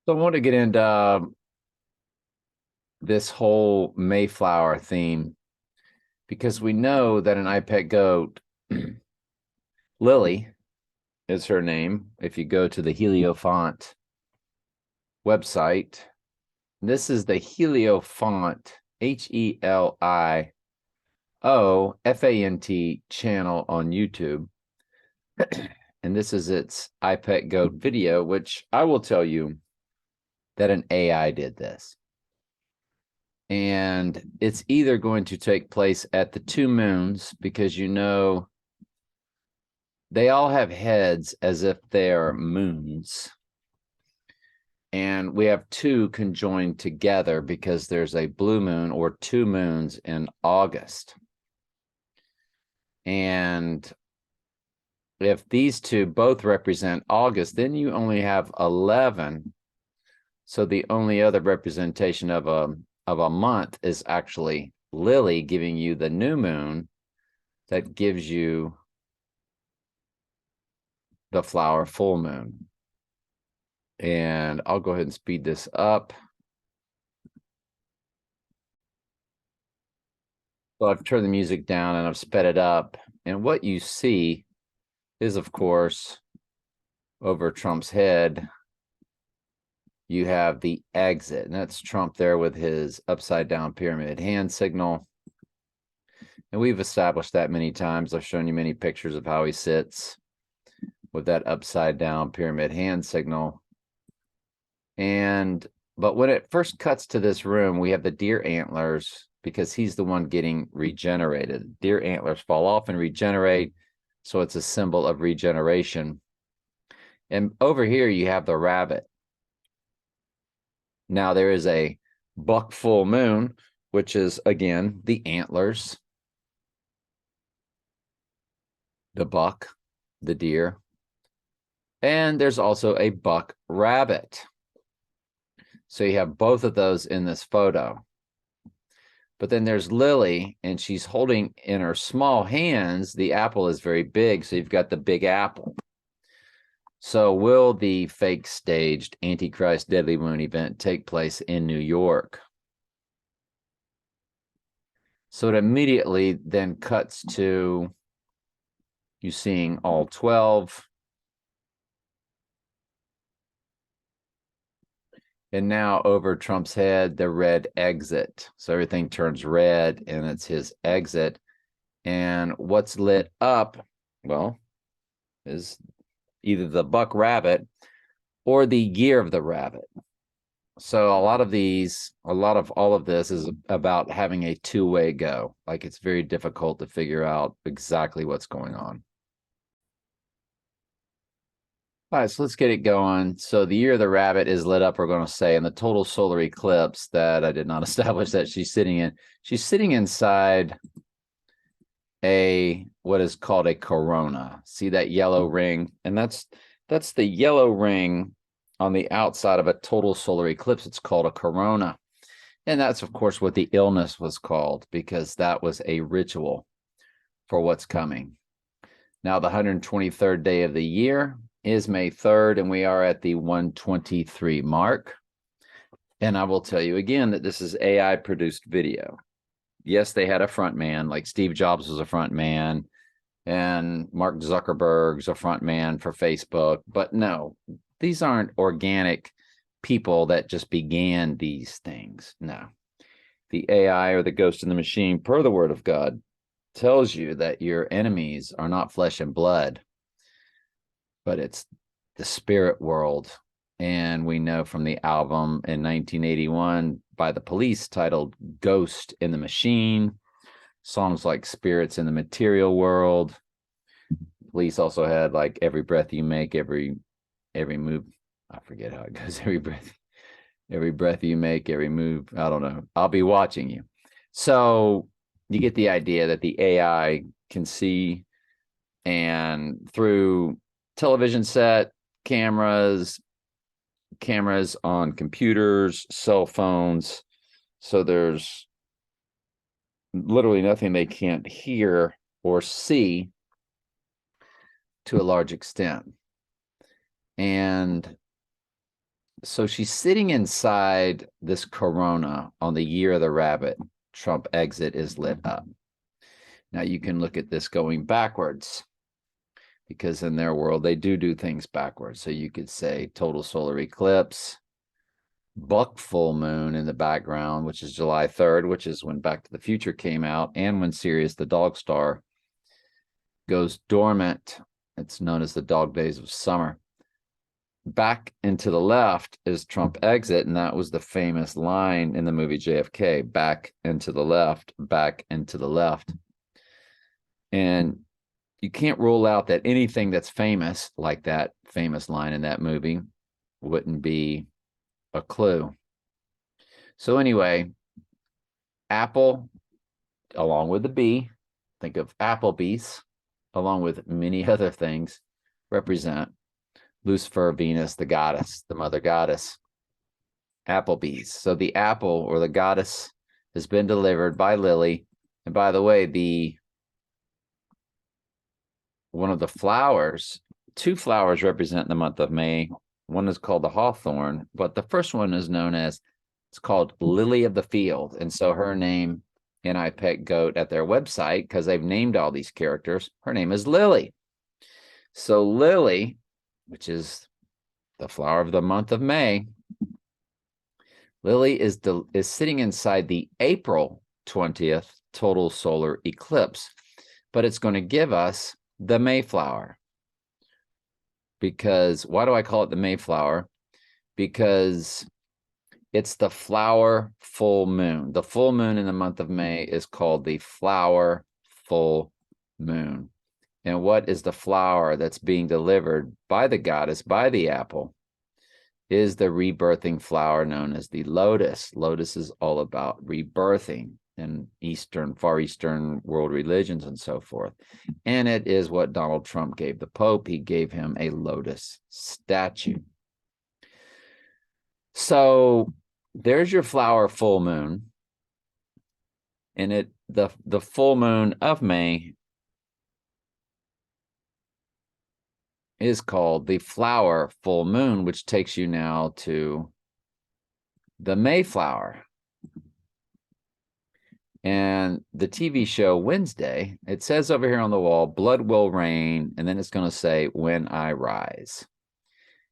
So I want to get into this whole Mayflower theme because we know that an iPet goat, Lily is her name. If you go to the Heliofont website, this is the Heliofont, HeliOFant channel on YouTube. And this is its iPet goat video, which I will tell you that an AI did this. And it's either going to take place at the two moons because they all have heads as if they are moons. And we have two conjoined together because there's a blue moon or two moons in August. And if these two both represent August, then you only have 11. So the only other representation of a month is actually Lily, giving you the new moon that gives you the flower full moon. And I'll go ahead and speed this up. So I've turned the music down and I've sped it up. And what you see is, of course, over Trump's head, you have the exit. And that's Trump there with his upside down pyramid hand signal. And we've established that many times. I've shown you many pictures of how he sits with that upside down pyramid hand signal. But when it first cuts to this room, we have the deer antlers because he's the one getting regenerated. Deer antlers fall off and regenerate, so it's a symbol of regeneration. And over here, you have the rabbit. Now, there is a buck full moon, which is, again, the antlers, the buck, the deer. And there's also a buck rabbit. So you have both of those in this photo. But then there's Lily, and she's holding in her small hands, the apple is very big, so you've got the big apple. So will the fake staged Antichrist Deadly Moon event take place in New York? So it immediately then cuts to you seeing all 12. And now over Trump's head, the red exit. So everything turns red and it's his exit. And what's lit up, well, is either the buck rabbit or the year of the rabbit. So a lot of all of this is about having a two-way go. Like it's very difficult to figure out exactly what's going on. All right, so let's get it going. So the year of the rabbit is lit up, we're going to say, in the total solar eclipse that I did not establish that she's sitting in. She's sitting inside what is called a corona. See that yellow ring? And that's the yellow ring on the outside of a total solar eclipse. It's called a corona. And that's, of course, what the illness was called because that was a ritual for what's coming. Now, the 123rd day of the year is May 3rd, and we are at the 123 mark. And I will tell you again that this is AI produced video. Yes, they had a front man, like Steve Jobs was a front man, and Mark Zuckerberg's a front man for Facebook. But no, these aren't organic people that just began these things. No, the AI or the ghost in the machine, per the word of God, tells you that your enemies are not flesh and blood, but it's the spirit world. And we know from the album in 1981 by the Police titled Ghost in the Machine, songs like Spirits in the Material World. Police also had like Every Breath You Make, every move. I forget how it goes. Every breath you make, every move. I don't know. I'll be watching you. So you get the idea that the AI can see, and through television set, cameras on computers, cell phones. So there's literally nothing they can't hear or see to a large extent. And So she's sitting inside this corona on the year of the rabbit. Trump exit is lit up. Now you can look at this going backwards, because in their world, they do things backwards. So you could say total solar eclipse, buck full moon in the background, which is July 3rd, which is when Back to the Future came out, and when Sirius the dog star goes dormant. It's known as the dog days of summer. Back and to the left is Trump exit, and that was the famous line in the movie JFK, back and to the left, back and to the left. And you can't rule out that anything that's famous, like that famous line in that movie, wouldn't be a clue. So anyway, Apple, along with the bee, think of Applebee's, along with many other things, represent Lucifer, Venus, the goddess, the mother goddess. Applebee's. So the apple, or the goddess, has been delivered by Lily. And by the way, one of the flowers, two flowers represent the month of May. One is called the hawthorn, but the first one is known as, it's called Lily of the Field. And so her name in I Pet Goat at their website, because they've named all these characters, her name is Lily. So Lily, which is the flower of the month of May, Lily is sitting inside the April 20th total solar eclipse, but it's going to give us the Mayflower. Because, why do I call it the Mayflower? Because it's the flower full moon. The full moon in the month of May is called the flower full moon. And what is the flower that's being delivered by the goddess, by the apple, is the rebirthing flower known as the lotus. Lotus is all about rebirthing in Far Eastern world religions and so forth. And it is what Donald Trump gave the Pope. He gave him a lotus statue. So there's your flower full moon. And the full moon of May is called the flower full moon, which takes you now to the Mayflower. And the TV show Wednesday, it says over here on the wall, blood will rain, and then it's going to say, when I rise.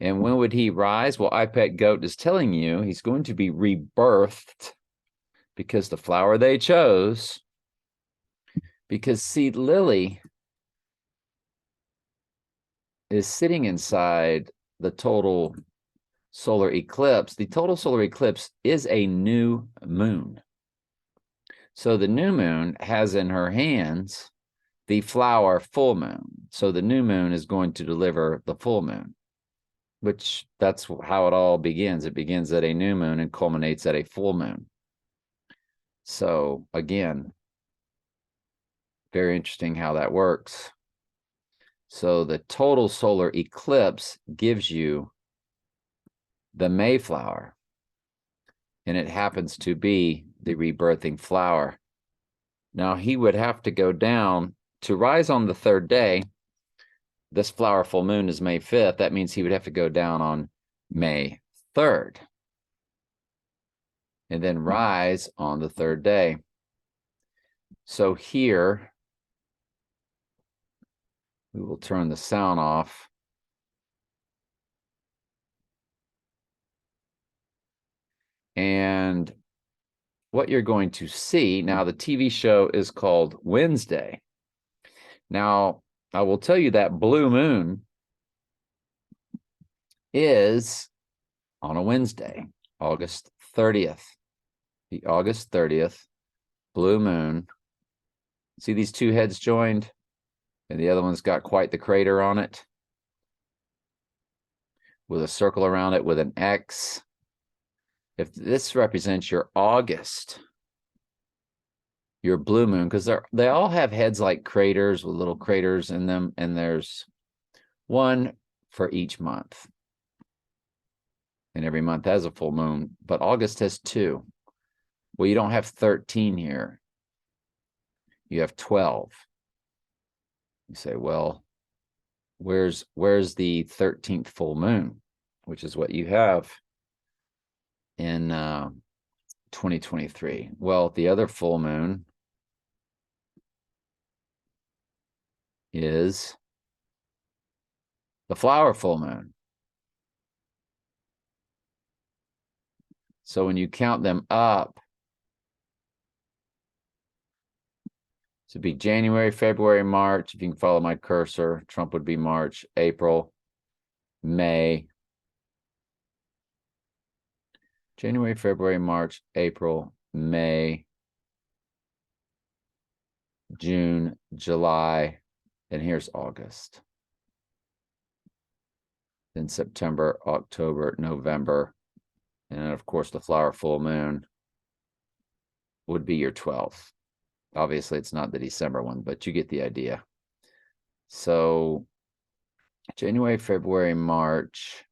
And when would he rise? Well, I Pet Goat is telling you he's going to be rebirthed, because the flower they chose, because see, Lily is sitting inside the total solar eclipse. The total solar eclipse is a new moon. So the new moon has in her hands the flower full moon. So the new moon is going to deliver the full moon, which that's how it all begins. It begins at a new moon and culminates at a full moon. So again, very interesting how that works. So the total solar eclipse gives you the Mayflower, and it happens to be the rebirthing flower. Now he would have to go down to rise on the third day. This flower full moon is May 5th. That means he would have to go down on May 3rd and then rise on the third day. So here, we will turn the sound off. And what you're going to see, now the TV show is called Wednesday. Now, I will tell you that blue moon is on a Wednesday, August 30th. The August 30th blue moon. See these two heads joined? And the other one's got quite the crater on it, with a circle around it with an X. If this represents your August, your blue moon, because they all have heads like craters with little craters in them, and there's one for each month. And every month has a full moon, but August has two. Well, you don't have 13 here. You have 12. You say, well, where's the 13th full moon, which is what you have in 2023? Well, the other full moon is the flower full moon. So when you count them up, so it'd be January, February, March. If you can follow my cursor, Trump would be March, April, May. January, February, March, April, May, June, July, and here's August. Then September, October, November, and then of course the flower full moon would be your 12th. Obviously, it's not the December one, but you get the idea. So January, February, March,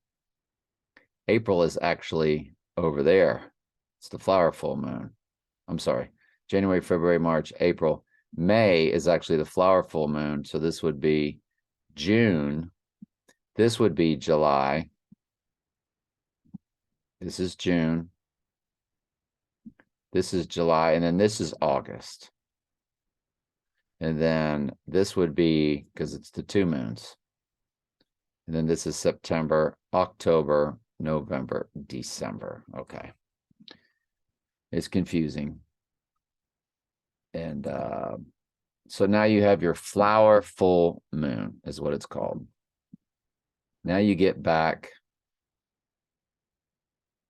April is actually over there. It's the flower full moon. I'm sorry. January, February, March, April. May is actually the flower full moon. So this would be June. This would be July. This is June. This is July. And then this is August. And then this would be, because it's the 2 moons. And then this is September, October, November, December. Okay. It's confusing. And so now you have your flower full moon is what it's called. Now you get back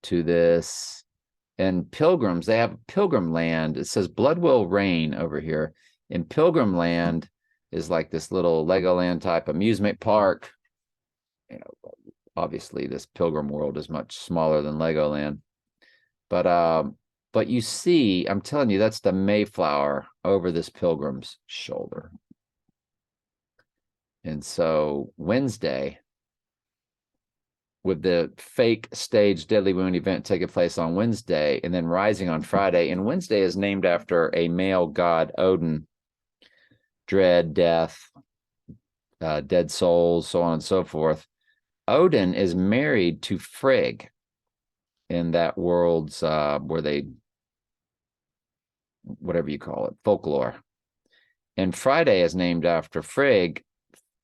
to this. And pilgrims, they have Pilgrim Land. It says Blood Will Rain over here. And Pilgrim Land is like this little Legoland type amusement park. You know, obviously this Pilgrim World is much smaller than Legoland. But you see, I'm telling you, that's the Mayflower over this pilgrim's shoulder. And so Wednesday, with the fake stage Deadly Wound event taking place on Wednesday and then rising on Friday. And Wednesday is named after a male god, Odin. Dread, death, dead souls, so on and so forth. Odin is married to Frigg in that world's where they, whatever you call it, folklore. And Friday is named after Frigg,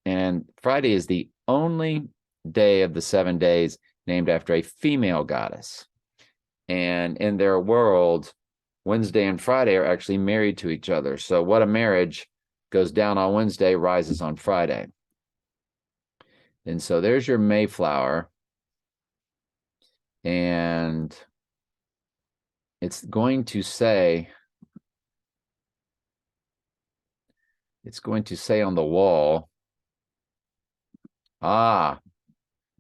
and Friday is the only day of the 7 days named after a female goddess. And in their world, Wednesday and Friday are actually married to each other. So what a marriage goes down on Wednesday, rises on Friday. And so there's your Mayflower. And it's going to say on the wall,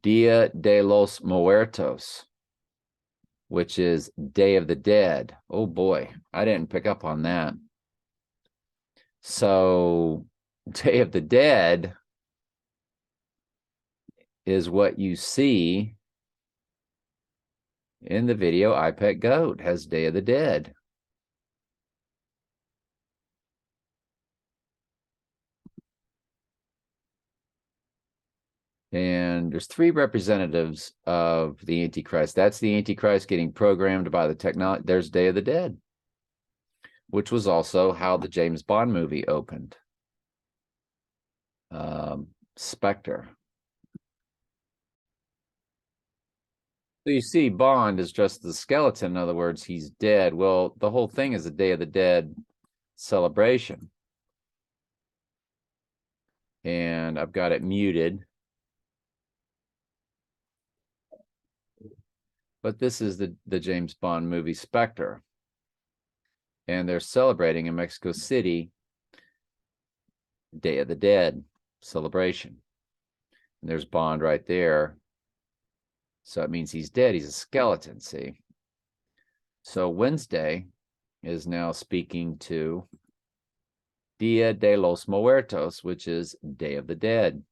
Dia de los Muertos, which is Day of the Dead. Oh boy, I didn't pick up on that. So Day of the Dead is what you see in the video. I Pet Goat has Day of the Dead. And there's 3 representatives of the Antichrist. That's the Antichrist getting programmed by the technology. There's Day of the Dead, which was also how the James Bond movie opened. Spectre. So you see, Bond is just the skeleton. In other words, he's dead. Well, the whole thing is a Day of the Dead celebration. And I've got it muted. But this is the James Bond movie Spectre. And they're celebrating in Mexico City Day of the Dead celebration. And there's Bond right there. So it means he's dead. He's a skeleton, see? So Wednesday is now speaking to Dia de los Muertos, which is Day of the Dead.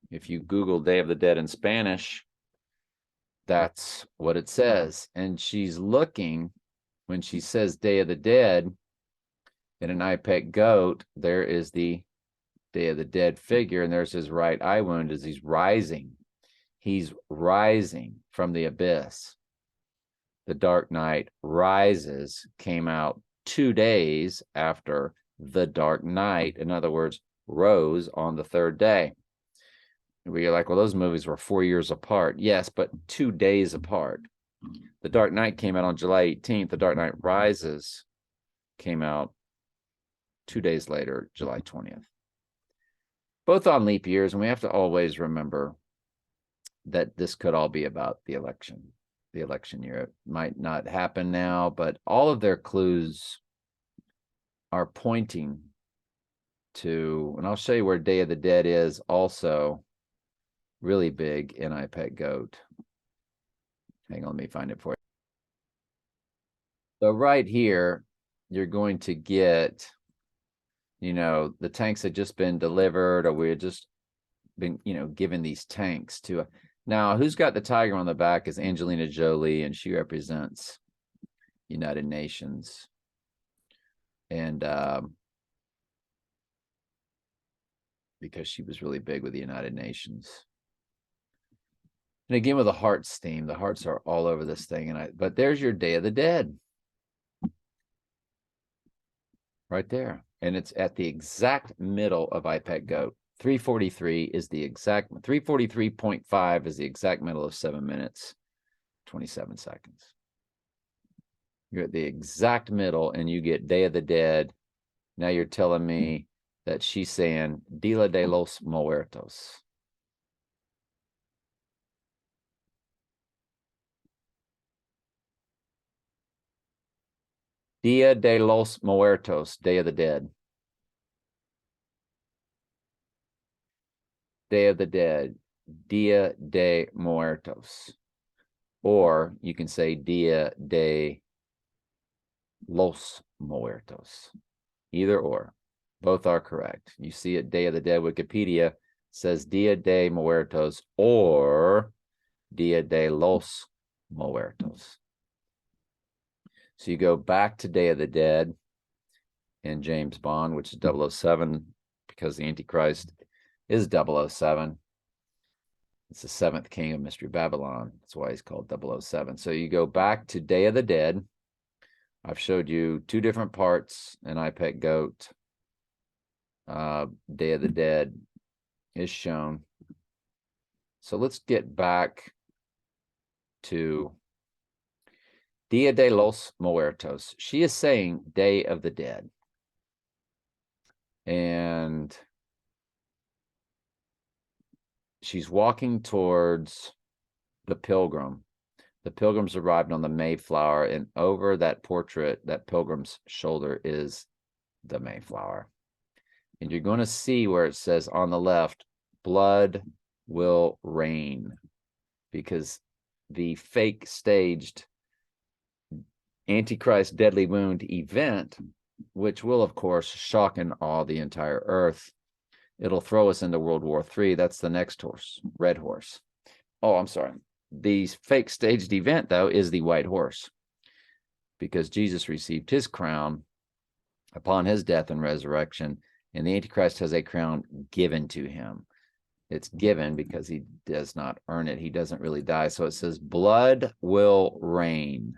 If you Google Day of the Dead in Spanish, that's what it says. And she's looking, when she says Day of the Dead, in an I Pet Goat, there is the Day of the Dead figure, and there's his right eye wound as he's rising. He's rising from the abyss. The Dark Knight Rises came out 2 days after The Dark Knight. In other words, rose on the third day. We're like, well, those movies were 4 years apart. Yes, but 2 days apart. The Dark Knight came out on July 18th. The Dark Knight Rises came out 2 days later, July 20th. Both on leap years, and we have to always remember that this could all be about the election year. It might not happen now, but all of their clues are pointing to, and I'll show you where Day of the Dead is also really big in I Pet Goat. Hang on, let me find it for you. So right here, you're going to get, you know, the tanks had just been delivered, or we had just been, you know, given these tanks to. Now, who's got the tiger on the back is Angelina Jolie, and she represents United Nations. And because she was really big with the United Nations. And again, with the hearts theme, the hearts are all over this thing. But there's your Day of the Dead. Right there. And it's at the exact middle of I Pet Goat. 343 is the exact, 343.5 is the exact middle of 7 minutes, 27 seconds. You're at the exact middle, and you get Day of the Dead. Now you're telling me that she's saying Dia de los Muertos. Dia de los Muertos, Day of the Dead. Day of the Dead, Dia de Muertos. Or you can say Dia de los Muertos. Either or. Both are correct. You see it, Day of the Dead. Wikipedia says Dia de Muertos or Dia de los Muertos. So you go back to Day of the Dead in James Bond, which is 007, because the Antichrist is 007. It's the seventh king of Mystery Babylon. That's why he's called 007. So you go back to Day of the Dead. I've showed you 2 different parts in I Pet Goat. Day of the Dead is shown. So let's get back to Dia de los Muertos. She is saying Day of the Dead. And she's walking towards the pilgrim. The pilgrims arrived on the Mayflower, and over that portrait, that pilgrim's shoulder is the Mayflower. And you're going to see where it says on the left, blood will rain, because the fake staged Antichrist Deadly Wound event, which will, of course, shock and awe the entire earth. It'll throw us into World War III. That's the next horse, Red Horse. Oh, I'm sorry. The fake staged event, though, is the White Horse, because Jesus received his crown upon his death and resurrection, and the Antichrist has a crown given to him. It's given because he does not earn it. He doesn't really die. So it says, blood will rain.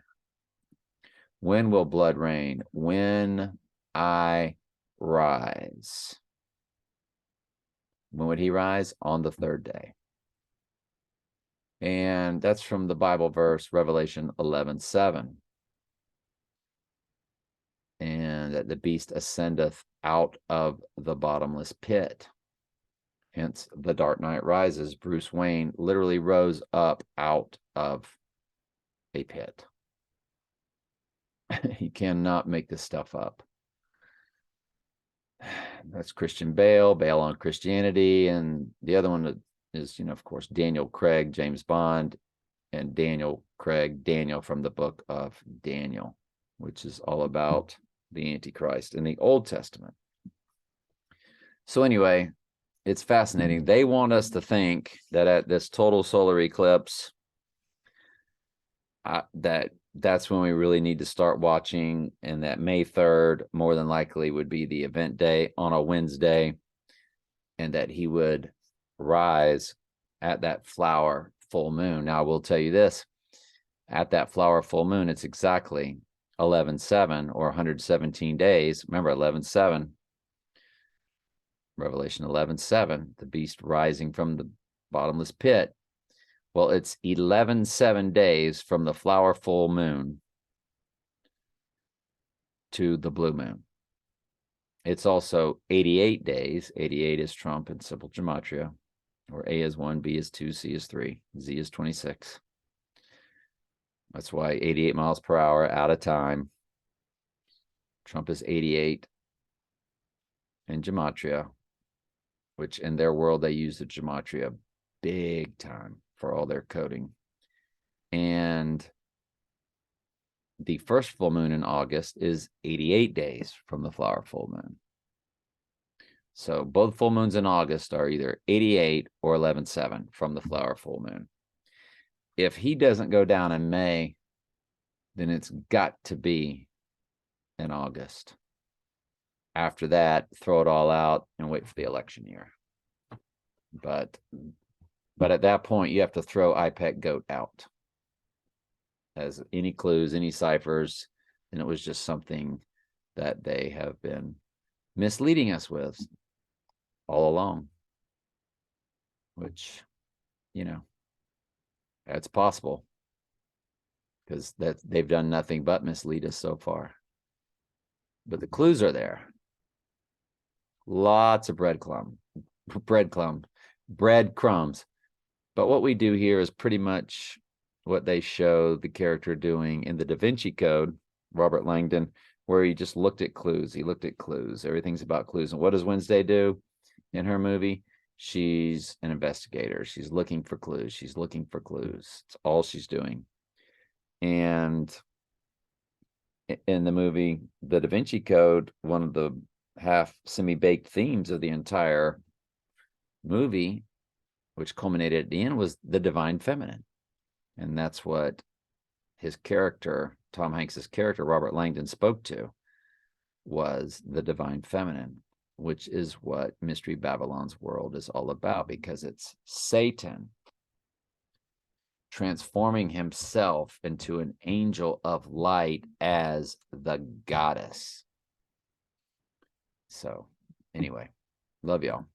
When will blood rain? When I rise. When would he rise? On the third day. And that's from the Bible verse, Revelation 11:7. And that the beast ascendeth out of the bottomless pit. Hence, the Dark Knight Rises. Bruce Wayne literally rose up out of a pit. You cannot make this stuff up. That's Christian Bale, Bale on Christianity, and the other one is, you know, of course, Daniel Craig, James Bond, and Daniel Craig, Daniel from the book of Daniel, which is all about the Antichrist in the Old Testament. So anyway, it's fascinating. They want us to think that at this total solar eclipse, that's when we really need to start watching, and that May 3rd more than likely would be the event day on a Wednesday, and that he would rise at that flower full moon. Now, I will tell you this. at that flower full moon, it's exactly 11/7 or 117 days. Remember 11/7, Revelation 11/7, the beast rising from the bottomless pit. Well, it's 11/7 days from the flower full moon to the blue moon. It's also 88 days. 88 is Trump in simple gematria, where A is 1, B is 2, C is 3, Z is 26. That's why 88 miles per hour out of time. Trump is 88 in gematria, which in their world, they use the gematria big time for all their coding. And the first full moon in August is 88 days from the flower full moon. So both full moons in August are either 88 or 11/7 from the flower full moon. If he doesn't go down in May, then it's got to be in August. After that, throw it all out and wait for the election year. But at that point, you have to throw IPEC GOAT out as any clues, any ciphers, and it was just something that they have been misleading us with all along, which, you know, that's possible because they've done nothing but mislead us so far. But the clues are there. Lots of breadcrumbs. But what we do here is pretty much what they show the character doing in the Da Vinci Code, Robert Langdon, where he just looked at clues. He looked at clues. Everything's about clues. And what does Wednesday do in her movie? She's an investigator. She's looking for clues. She's looking for clues. It's all she's doing. And in the movie, the Da Vinci Code, one of the half semi-baked themes of the entire movie, which culminated at the end, was the divine feminine. And that's what his character, Tom Hanks's character, Robert Langdon, spoke to, was the divine feminine, which is what Mystery Babylon's world is all about, because it's Satan transforming himself into an angel of light as the goddess. So anyway, love y'all.